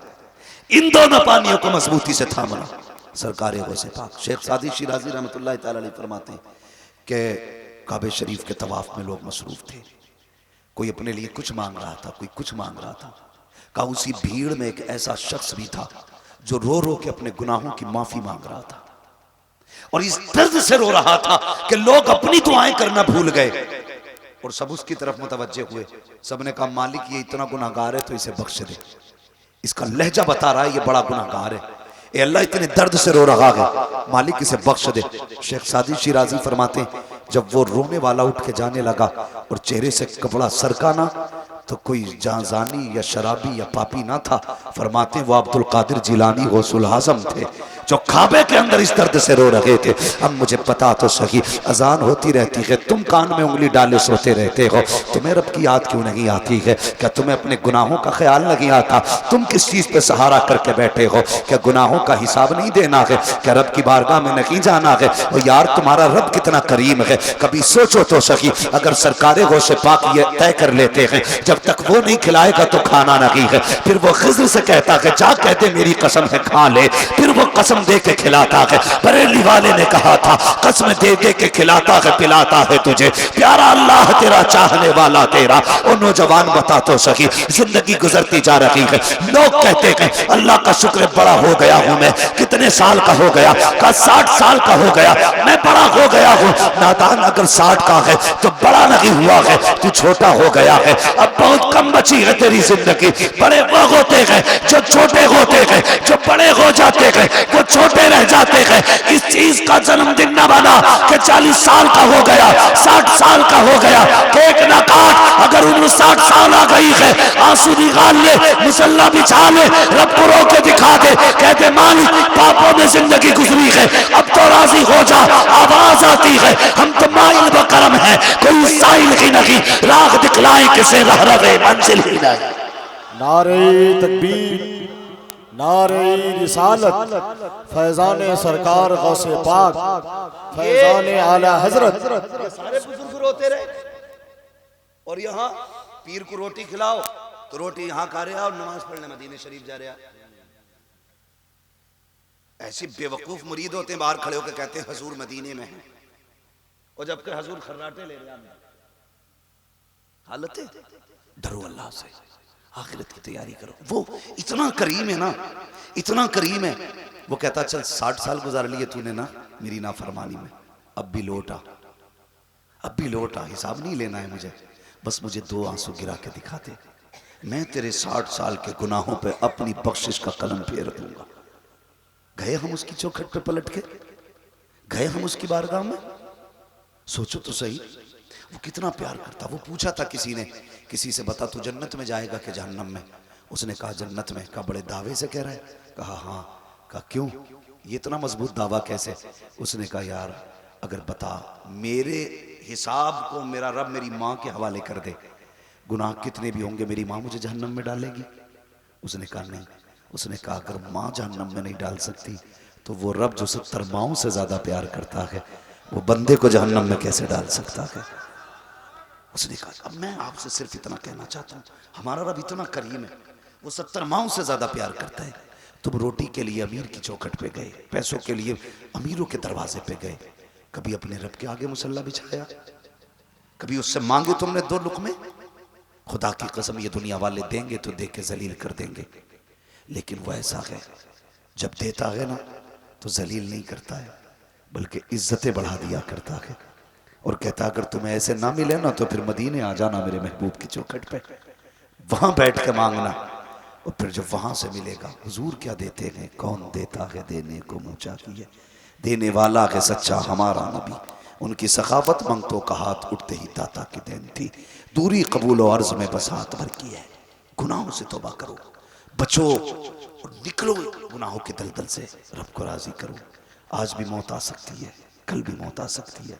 इन दोनों पानियों को मजबूती से थामना सरकार गौसे पाक। शेख सादी शिराजी रहमतुल्लाह तआला अलैह फरमाते हैं कि काबे शरीफ के तवाफ में लोग मसरूफ थे, कोई अपने लिए कुछ मांग रहा था, कोई कुछ मांग रहा था। कहा उसी भीड़ में एक ऐसा शख्स भी था जो रो रो के अपने गुनाहों की माफी मांग रहा था और इस दर्द से रो रहा था कि लोग अपनी दुआएं करना भूल गए और सब उसकी तरफ मुतवज्जे हुए। सबने कहा मालिक ये इतना गुनाहगार है तो इसे बख्श दे। इसका लहजा बता रहा है ये बड़ा गुनाहगार है, ए अल्लाह इतने दर्द से रो रहा है, मालिक इसे बख्श दे। शेख सादी शिराजी फरमाते हैं जब वो रोने वाला उठ के जाने लगा और चेहरे से कपड़ा सरका ना, तो कोई जानी या शराबी या पापी ना था। फरमाते वो अब्दुल कादिर जिलानी गौसुल आज़म थे जो काबे के अंदर इस दर्द से रो रहे थे। अब मुझे पता तो सही, अजान होती रहती है, तुम कान में उंगली डाले सोते रहते हो, तुम्हें रब की याद क्यों नहीं आती है? क्या तुम्हें अपने गुनाहों का ख्याल नहीं आता? तुम किस चीज़ पे सहारा करके बैठे हो? क्या गुनाहों का हिसाब नहीं देना है? क्या रब की बारगाह में नहीं जाना है? और यार तुम्हारा रब कितना करीम है, कभी सोचो तो सही। अगर सरकार गौसे पाक ये तय कर लेते हैं जब तक वो नहीं खिलाएगा तो खाना नहीं है, फिर वो खिज़र से कहता है जा कहते मेरी कसम है खा ले, फिर वो कसम दे के खिलाता है। बरेली वाले ने कहा था कसम दे दे के खिलाता है पिलाता है तुझे, प्यारा अल्लाह तेरा चाहने वाला तेरा। और नौजवान बता तो सही, जिंदगी गुजरती जा रही है, लोग कहते हैं अल्लाह का शुक्र बड़ा हो गया हूं मैं। कितने साल का हो गया? का 60 साल का हो गया, मैं बड़ा हो गया हूं। नादान अगर 60 का है तो बड़ा नहीं हुआ है, तू छोटा हो गया है। अब बहुत कम बची है तेरी जिंदगी। बड़े वो होते हैं जो छोटे होते हैं, जो बड़े हो जाते हैं वो छोटे रह जाते हैं। इस चीज का जन्मदिन न बना कि 40 साल का हो गया, 60 साल का हो गया, केक न काट। अगर उम्र 60 साल आ गई है, आंसू निकाल ले, मुसल्ला बिछा ले, रब को रो के दिखा दे, कहते मालिक पापों में जिंदगी गुजरी है, अब तो राजी हो जा। आवाज आती है हम तो माइल बकरम है, कोई साइल ही नहीं, राह दिखलाए किसे रह रहे मंजिल ही नहीं। नारे तकबीर, नारे रिसालत, फैजान सरकार गौसे पाक, फैजान आला हजरत। सारे बुजुर्ग रोते रहे और यहाँ पीर को रोटी खिलाओ तो रोटी यहाँ खा रहे और नमाज पढ़ने मदीने शरीफ जा रहे। ऐसे बेवकूफ मुरीद होते हैं बाहर खड़े होकर कहते हैं हजूर मदीने में है, और जबकि हजूर खर्राटे ले रहे हैं। हालत है, डरो अल्लाह से, आखिरत की तैयारी करो। वो इतना करीम है ना, इतना करीम है। वो कहता चल 60 साल गुजार लिए तूने ना मेरी नाफरमानी में, अब भी लौट आ, अब भी लौट आ। हिसाब नहीं लेना है मुझे, बस मुझे 2 आंसू गिरा के दिखा दे, मैं तेरे 60 साल के गुनाहों पे अपनी बख्शिश का कलम फेर दूंगा। गए हम उसकी चौखट पे पलट के, गए हम उसकी बारगाह में। सोचो तो सही वो कितना प्यार करता। वो पूछा था किसी ने, किसी से बता तू जन्नत में जाएगा कि जहन्नम में? उसने कहा जन्नत में। कहा बड़े दावे से कह रहा है? कहा हाँ। कहा क्यों, ये इतना मजबूत दावा कैसे? उसने कहा यार अगर बता मेरे हिसाब को मेरा रब मेरी माँ के हवाले कर दे, गुनाह कितने भी होंगे मेरी माँ मुझे जहन्नम में डालेगी? उसने कहा नहीं। उसने कहा अगर माँ जहन्नम में नहीं डाल सकती तो वो रब जो 70 माँओं से ज्यादा प्यार करता है वो बंदे को जहन्नम में कैसे डाल सकता है? उसने कहा अब मैं आपसे सिर्फ इतना कहना चाहता हूँ, हमारा रब इतना करीम है, वो 70 माँओं से ज्यादा प्यार करता है। तुम रोटी के लिए अमीर की चौखट पे गए, पैसों के लिए अमीरों के दरवाजे पे गए, कभी अपने रब के आगे मुसल्ला बिछाया? कभी उससे मांगे तुमने 2 लुक़मे? खुदा की कसम ये दुनिया वाले देंगे तो दे के जलील कर देंगे, लेकिन वो ऐसा है जब देता है ना तो जलील नहीं करता है, बल्कि इज्जतें बढ़ा दिया करता है और कहता अगर तुम्हें ऐसे ना मिले ना तो फिर मदीने आ जाना मेरे महबूब की चौखट पे, वहां बैठ के मांगना, और फिर जब वहां से मिलेगा हुजूर क्या देते हैं, कौन देता है देने को मुँह चाहिए, देने वाला है सच्चा हमारा नबी, उनकी सखावत मंगतों का हाथ उठते ही दाता की देन थी, दूरी कबूल और अर्ज में बस हाथ भर की है। गुनाहों से तौबा करो, बचो और निकलो गुनाहों के दलदल से, रब को राजी करो। आज भी मौत आ सकती है, कल भी मौत आ सकती है,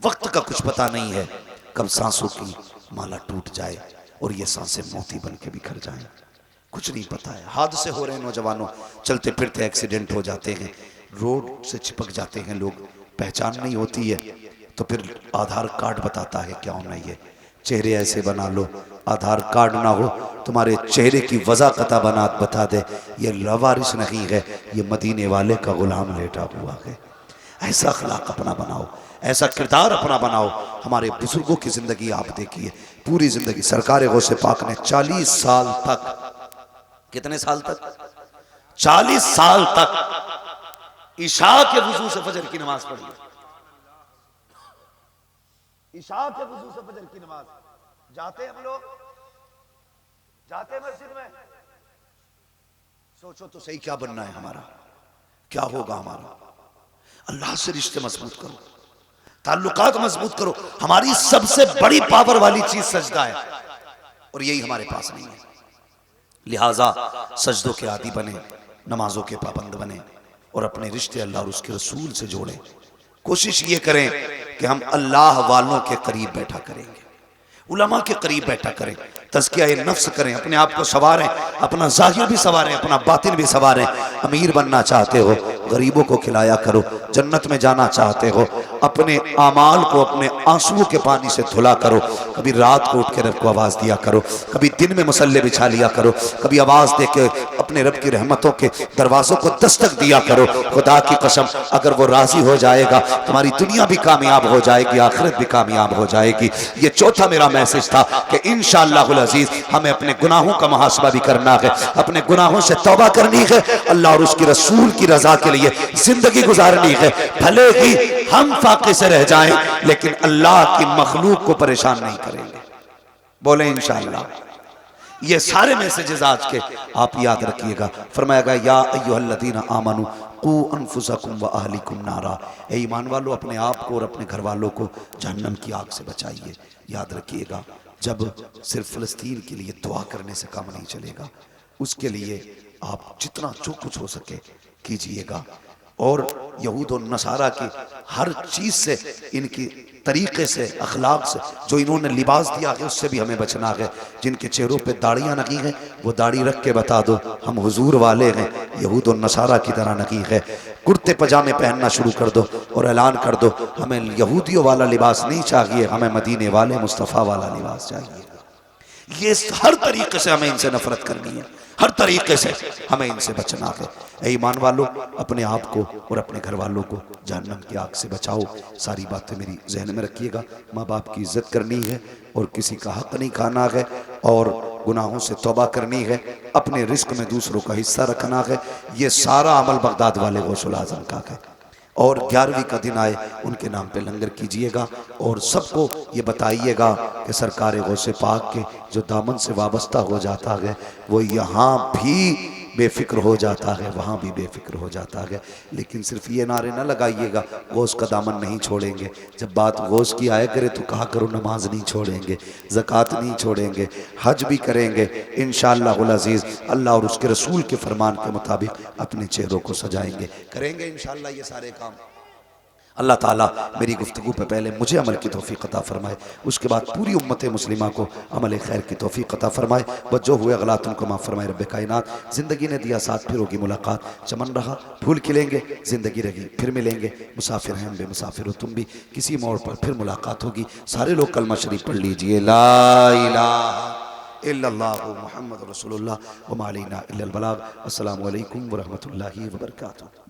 वक्त का कुछ पता नहीं है, कब सांसों की माला टूट जाए और ये सांसें मोती बन के बिखर जाएं, कुछ नहीं पता है। हादसे हो रहे हैं नौजवानों, चलते फिरते एक्सीडेंट हो जाते हैं, रोड से चिपक जाते हैं लोग, पहचान नहीं होती है तो फिर आधार कार्ड बताता है क्या होना, ये चेहरे ऐसे बना लो, आधार कार्ड ना हो तुम्हारे चेहरे की वज़ाक़त बता दे, ये लवारिस नहीं है, ये मदीने वाले का गुलाम लेटा हुआ है। ऐसा अखलाक अपना बनाओ, ऐसा किरदार अपना बनाओ। हमारे बुजुर्गों की जिंदगी आप देखिए, पूरी जिंदगी सरकार गौसे पाक ने 40 साल तक, कितने साल तक, 40 साल तक इशा के वुजू से फजर की नमाज पढ़ी, इशा के वुजू से फजर की नमाज। जाते हम लोग, जाते मस्जिद में, सोचो तो सही क्या बनना है हमारा, क्या होगा हमारा। अल्लाह से रिश्ते मजबूत करो, ताल्लुकात मजबूत करो। हमारी सबसे बड़ी पावर वाली चीज सजदा है और यही हमारे पास नहीं है। लिहाजा सजदों के आदी बने, नमाजों के पाबंद बने और अपने रिश्ते अल्लाह और उसके रसूल से जोड़ें। कोशिश ये करें कि हम अल्लाह वालों के करीब बैठा करेंगे, उलमा के करीब बैठा करें, तज़किया नफ्स करें, अपने आप को संवारें, अपना ज़ाहिर भी संवारें, अपना बातिन भी संवारें। अमीर बनना चाहते हो, गरीबों को खिलाया करो। जन्नत में जाना चाहते हो, अपने आमाल को अपने आंसुओं के पानी से धुला करो। कभी रात को उठ के रब को आवाज़ दिया करो, कभी दिन में मुसल्ले बिछा लिया करो, कभी आवाज़ दे के अपने रब की रहमतों के दरवाज़ों को दस्तक दिया करो। खुदा की कसम, अगर वो राज़ी हो जाएगा तुम्हारी दुनिया भी कामयाब हो जाएगी, आखिरत भी कामयाब हो जाएगी। ये चौथा मेरा मैसेज था कि इंशाअल्लाहुल अज़ीज़ हमें अपने गुनाहों का मुहासबा भी करना है, अपने गुनाहों से तौबा करनी है, अल्लाह और उसकी रसूल की रजा के लिए जिंदगी गुजारनी है। भले ही हम फाके से रह जाएं लेकिन अल्लाह की मखलूक को परेशान नहीं करेंगे। बोले इंशाअल्लाह। ये सारे मैसेजेस आज के आप याद रखिएगा। फरमाया गया या अय्युहल्लज़ीना आमनू कू अनफुसकुम व अहलिकुम नारा, ए ईमान वालों अपने आप को और अपने घर वालों को जहन्नम की आग से बचाइए। याद रखिएगा, जब सिर्फ फ़लस्तीन के लिए दुआ करने से काम नहीं चलेगा, उसके लिए आप जितना जो कुछ हो सके कीजिएगा। और यहूद और नसारा की हर चीज़ से, इनकी तरीक़े से, अखलाक से, जो इन्होंने लिबास दिया है उससे भी हमें बचना है। जिनके चेहरों पे दाढ़ियाँ नहीं हैं वो दाढ़ी रख के बता दो हम हुजूर वाले हैं, यहूद और नसारा की तरह नहीं है। कुर्ते पजामे पहनना शुरू कर दो और ऐलान कर दो हमें यहूदियों वाला लिबास नहीं चाहिए, हमें मदीने वाले मुस्तफ़ा वाला लिबास चाहिए। ये हर तरीके से हमें इनसे नफरत करनी है, हर तरीके से हमें इनसे बचना है। ऐ ईमान वालों अपने आप को और अपने घर वालों को जहन्नम की आग से बचाओ। सारी बातें मेरी जहन में रखिएगा। माँ बाप की इज्जत करनी है और किसी का हक नहीं खाना है और गुनाहों से तौबा करनी है, अपने रिस्क में दूसरों का हिस्सा रखना है। ये सारा अमल बगदाद वाले गौसुल आज़म का है। और 11वीं का दिन आए उनके नाम पे लंगर कीजिएगा और सबको ये बताइएगा कि सरकार गौसे पाक के जो दामन से वाबस्ता हो जाता है वो यहाँ भी बेफिक्र हो जाता है, वहाँ भी बेफिक्र हो जाता है। लेकिन सिर्फ ये नारे ना लगाइएगा गौस का दामन नहीं छोड़ेंगे। जब बात गौस की आया करे तो कहा करो नमाज नहीं छोड़ेंगे, ज़कात नहीं छोड़ेंगे, हज भी करेंगे इंशाअल्लाहुल अज़ीज़। अल्लाह और उसके रसूल के फरमान के मुताबिक अपने चेहरों को सजाएंगे, करेंगे इंशाअल्लाह ये सारे काम। अल्लाह ताला मेरी गुफ्तगू पे पहले मुझे अमल की तौफीक अता फरमाए, उसके बाद पूरी उम्मत मुस्लिमा को अमल खैर की तौफीक अता फरमाए। बच्चों हुए गलातों को माफ़ फरमाए रब्बे कायनात। ज़िंदगी ने दिया साथ, फिर होगी मुलाकात। चमन रहा फूल खिलेंगे, ज़िंदगी रही फिर मिलेंगे। मुसाफिर हैं हम बेमुसाफिर हो तुम भी, किसी मोड़ पर फिर मुलाकात होगी। सारे लोग कलमा शरीफ पढ़ लीजिए, ला इलाहा इल्लल्लाहु मुहम्मद रसूलुल्लाह व मा अलैना इल्लल बलाग। अस्सलामु अलैकुम व रहमतुल्लाहि व बरकातुहू।